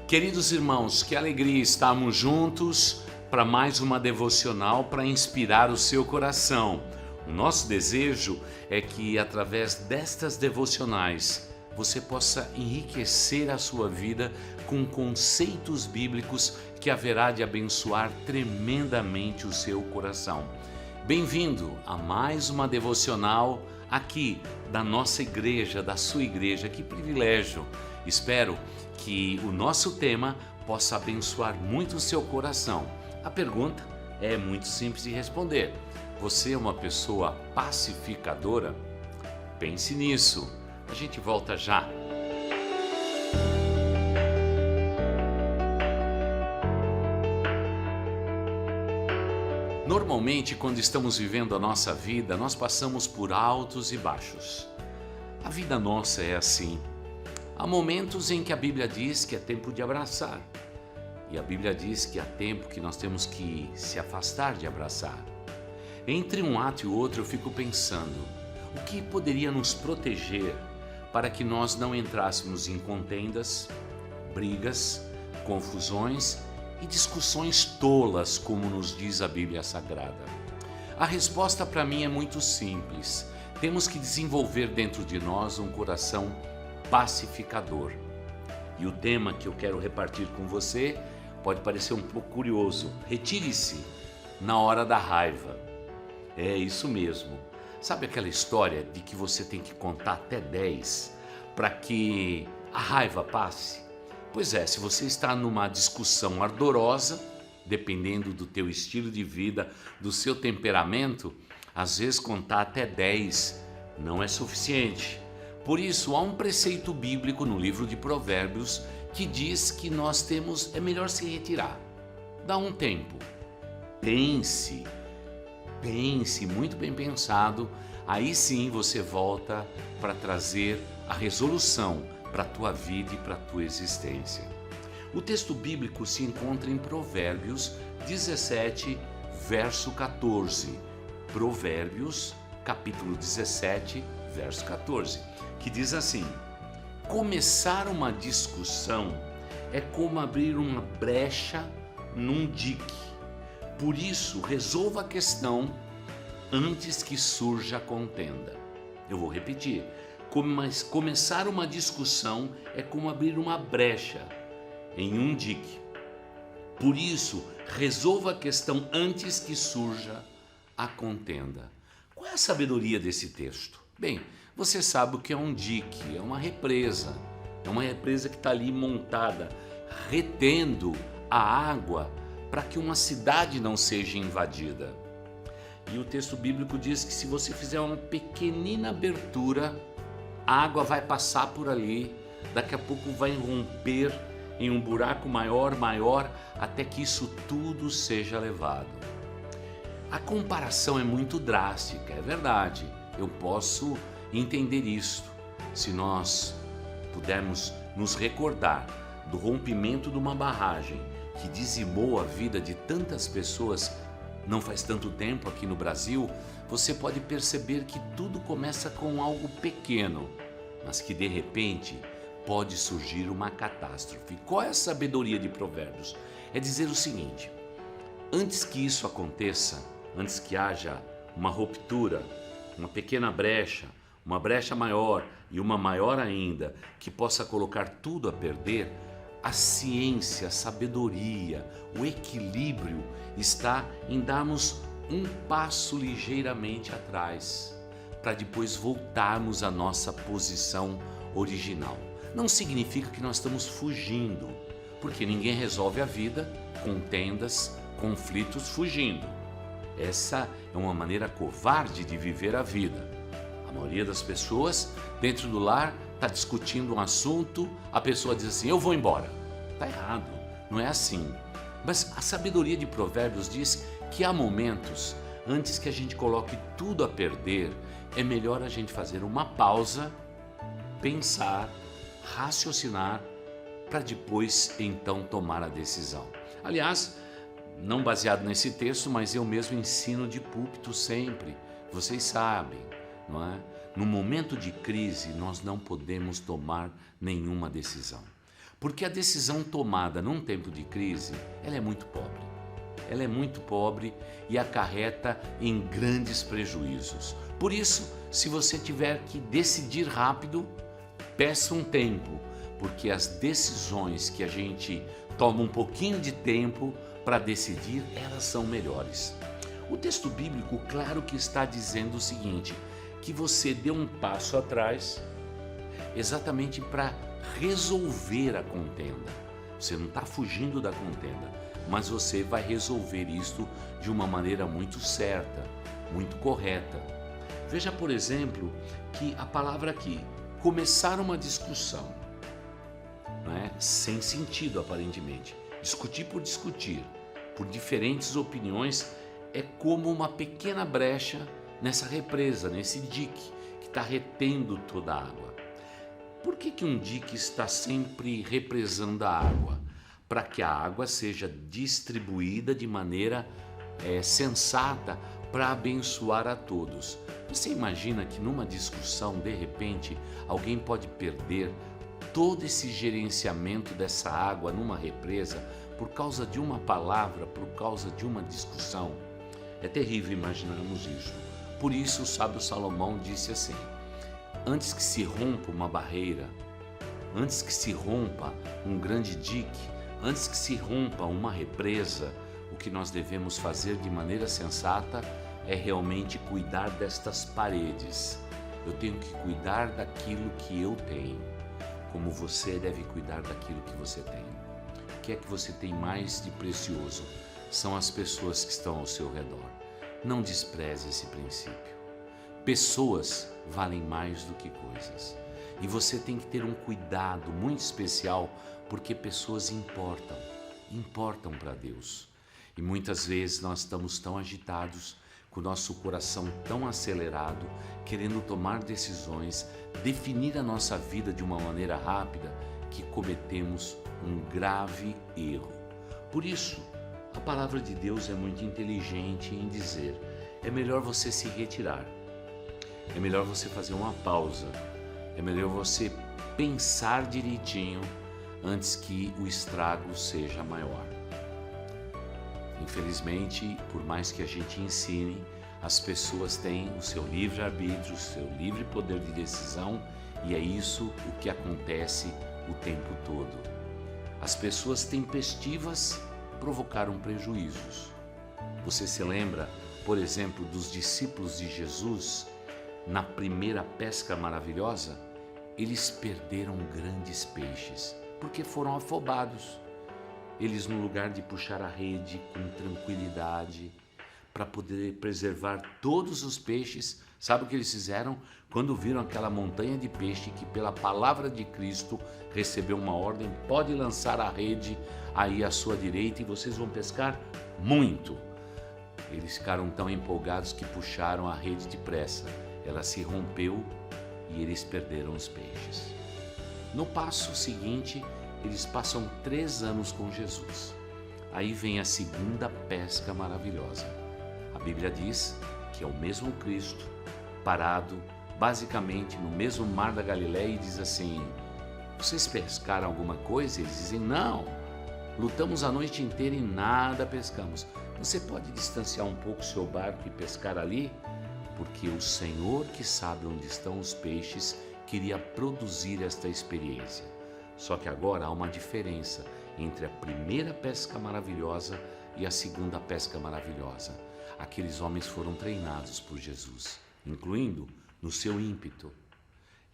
Queridos irmãos, que alegria estarmos juntos para mais uma devocional para inspirar o seu coração. O nosso desejo é que através destas devocionais você possa enriquecer a sua vida com conceitos bíblicos que haverá de abençoar tremendamente o seu coração. Bem-vindo a mais uma devocional aqui da nossa igreja, da sua igreja. Que privilégio! Espero que o nosso tema possa abençoar muito o seu coração. A pergunta é muito simples de responder. Você é uma pessoa pacificadora? Pense nisso. A gente volta já. Normalmente, quando estamos vivendo a nossa vida, nós passamos por altos e baixos. A vida nossa é assim. Há momentos em que a Bíblia diz que é tempo de abraçar. E a Bíblia diz que há tempo que nós temos que se afastar de abraçar. Entre um ato e outro eu fico pensando, o que poderia nos proteger para que nós não entrássemos em contendas, brigas, confusões e discussões tolas, como nos diz a Bíblia Sagrada? A resposta para mim é muito simples. Temos que desenvolver dentro de nós um coração pacificador. E o tema que eu quero repartir com você pode parecer um pouco curioso. Retire-se na hora da raiva. É isso mesmo. Sabe aquela história de que você tem que contar até 10 para que a raiva passe? Pois é, se você está numa discussão ardorosa, dependendo do teu estilo de vida, do seu temperamento, às vezes contar até 10 não é suficiente. Por isso, há um preceito bíblico no livro de Provérbios que diz que é melhor se retirar. Dá um tempo. Pense muito bem pensado, aí sim você volta para trazer a resolução para a tua vida e para a tua existência. O texto bíblico se encontra em Provérbios 17, verso 14. Provérbios, capítulo 17, verso 14, que diz assim: começar uma discussão é como abrir uma brecha num dique. Por isso, resolva a questão antes que surja a contenda. Eu vou repetir. Começar uma discussão é como abrir uma brecha em um dique. Por isso, resolva a questão antes que surja a contenda. Qual é a sabedoria desse texto? Bem, você sabe o que é um dique, é uma represa. É uma represa que está ali montada, retendo a água para que uma cidade não seja invadida. E o texto bíblico diz que se você fizer uma pequenina abertura, a água vai passar por ali, daqui a pouco vai romper em um buraco maior, até que isso tudo seja levado. A comparação é muito drástica, é verdade. Eu posso entender isto. Se nós pudermos nos recordar do rompimento de uma barragem que dizimou a vida de tantas pessoas não faz tanto tempo aqui no Brasil, você pode perceber que tudo começa com algo pequeno, mas que de repente pode surgir uma catástrofe. Qual é a sabedoria de Provérbios? É dizer o seguinte: antes que isso aconteça, antes que haja uma ruptura, uma pequena brecha, uma brecha maior e uma maior ainda, que possa colocar tudo a perder, a ciência, a sabedoria, o equilíbrio está em darmos um passo ligeiramente atrás, para depois voltarmos à nossa posição original. Não significa que nós estamos fugindo, porque ninguém resolve a vida com tendas, conflitos fugindo. Essa é uma maneira covarde de viver a vida. A maioria das pessoas, dentro do lar, está discutindo um assunto, a pessoa diz assim: eu vou embora. Está errado, não é assim. Mas a sabedoria de Provérbios diz que há momentos, antes que a gente coloque tudo a perder, é melhor a gente fazer uma pausa, pensar, raciocinar, para depois então tomar a decisão. Aliás, não baseado nesse texto, mas eu mesmo ensino de púlpito sempre. Vocês sabem, não é? No momento de crise, nós não podemos tomar nenhuma decisão. Porque a decisão tomada num tempo de crise, ela é muito pobre. Ela é muito pobre e acarreta em grandes prejuízos. Por isso, se você tiver que decidir rápido, peça um tempo, porque as decisões que a gente toma um pouquinho de tempo para decidir, elas são melhores. O texto bíblico, claro que está dizendo o seguinte, que você dê um passo atrás exatamente para resolver a contenda. Você não está fugindo da contenda, mas você vai resolver isto de uma maneira muito certa, muito correta. Veja, por exemplo, que a palavra aqui, começar uma discussão, sem sentido aparentemente, discutir, por diferentes opiniões, é como uma pequena brecha nessa represa, nesse dique que está retendo toda a água. Por que um dique está sempre represando a água? Para que a água seja distribuída de maneira sensata para abençoar a todos. Você imagina que numa discussão, de repente, alguém pode perder todo esse gerenciamento dessa água numa represa por causa de uma palavra, por causa de uma discussão? É terrível imaginarmos isso. Por isso o sábio Salomão disse assim: antes que se rompa uma barreira, antes que se rompa um grande dique, antes que se rompa uma represa, o que nós devemos fazer de maneira sensata é realmente cuidar destas paredes. Eu tenho que cuidar daquilo que eu tenho, como você deve cuidar daquilo que você tem. O que é que você tem mais de precioso? São as pessoas que estão ao seu redor. Não despreze esse princípio. Pessoas valem mais do que coisas. E você tem que ter um cuidado muito especial, porque pessoas importam para Deus. E muitas vezes nós estamos tão agitados, com o nosso coração tão acelerado, querendo tomar decisões, definir a nossa vida de uma maneira rápida, que cometemos um grave erro. Por isso, a palavra de Deus é muito inteligente em dizer: é melhor você se retirar, é melhor você fazer uma pausa, é melhor você pensar direitinho antes que o estrago seja maior. Infelizmente, por mais que a gente ensine, as pessoas têm o seu livre-arbítrio, o seu livre poder de decisão, e é isso o que acontece o tempo todo. As pessoas tempestivas provocaram prejuízos. Você se lembra, por exemplo, dos discípulos de Jesus na primeira pesca maravilhosa? Eles perderam grandes peixes porque foram afobados. Eles, no lugar de puxar a rede com tranquilidade para poder preservar todos os peixes, sabe o que eles fizeram? Quando viram aquela montanha de peixe que pela palavra de Cristo recebeu uma ordem: pode lançar a rede aí à sua direita e vocês vão pescar muito. Eles ficaram tão empolgados que puxaram a rede depressa. Ela se rompeu e eles perderam os peixes. No passo seguinte, eles passam 3 anos com Jesus. Aí vem a segunda pesca maravilhosa. A Bíblia diz que é o mesmo Cristo parado basicamente no mesmo mar da Galileia e diz assim: vocês pescaram alguma coisa? Eles dizem: não, lutamos a noite inteira e nada pescamos. Você pode distanciar um pouco o seu barco e pescar ali? Porque o Senhor, que sabe onde estão os peixes, queria produzir esta experiência. Só que agora há uma diferença entre a primeira pesca maravilhosa e a segunda pesca maravilhosa. Aqueles homens foram treinados por Jesus, incluindo no seu ímpeto.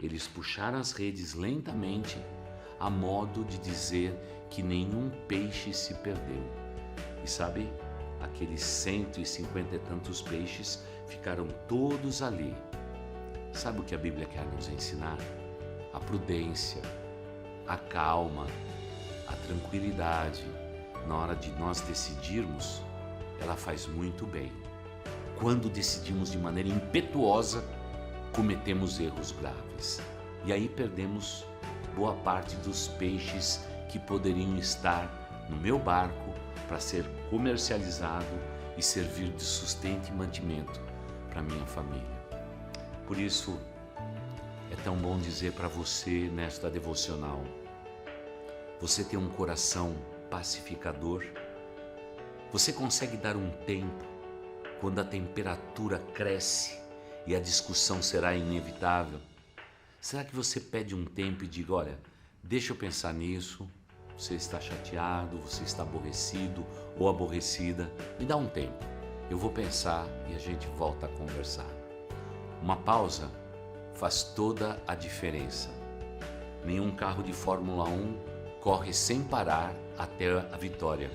Eles puxaram as redes lentamente, a modo de dizer que nenhum peixe se perdeu. E sabe, aqueles 150 e tantos peixes ficaram todos ali. Sabe o que a Bíblia quer nos ensinar? A prudência, a calma, a tranquilidade. Na hora de nós decidirmos, ela faz muito bem. Quando decidimos de maneira impetuosa, cometemos erros graves. E aí perdemos boa parte dos peixes que poderiam estar no meu barco para ser comercializado e servir de sustento e mantimento para minha família. Por isso, é tão bom dizer para você nesta devocional: Você tem um coração pacificador? Você consegue dar um tempo quando a temperatura cresce e a discussão será inevitável? Será que você pede um tempo e diga, olha, deixa eu pensar nisso, você está chateado, você está aborrecido ou aborrecida, me dá um tempo, eu vou pensar e a gente volta a conversar. Uma pausa faz toda a diferença. Nenhum carro de Fórmula 1 corre sem parar até a vitória.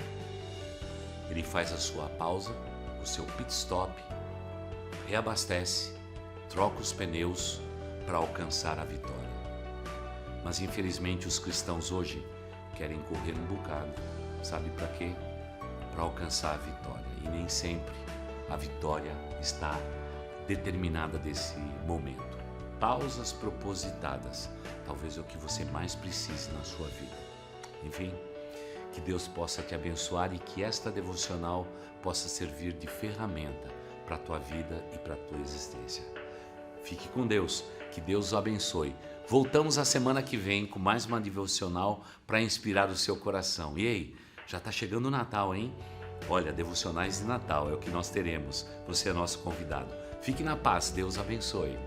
Ele faz a sua pausa, o seu pit stop, reabastece, troca os pneus para alcançar a vitória. Mas infelizmente os cristãos hoje querem correr um bocado. Sabe para quê? Para alcançar a vitória. E nem sempre a vitória está determinada desse momento. Pausas propositadas, talvez é o que você mais precise na sua vida. Enfim, que Deus possa te abençoar e que esta devocional possa servir de ferramenta para a tua vida e para a tua existência. Fique com Deus, que Deus o abençoe. Voltamos a semana que vem com mais uma devocional para inspirar o seu coração. E aí, já está chegando o Natal, hein? Olha, devocionais de Natal é o que nós teremos. Você é nosso convidado. Fique na paz, Deus abençoe.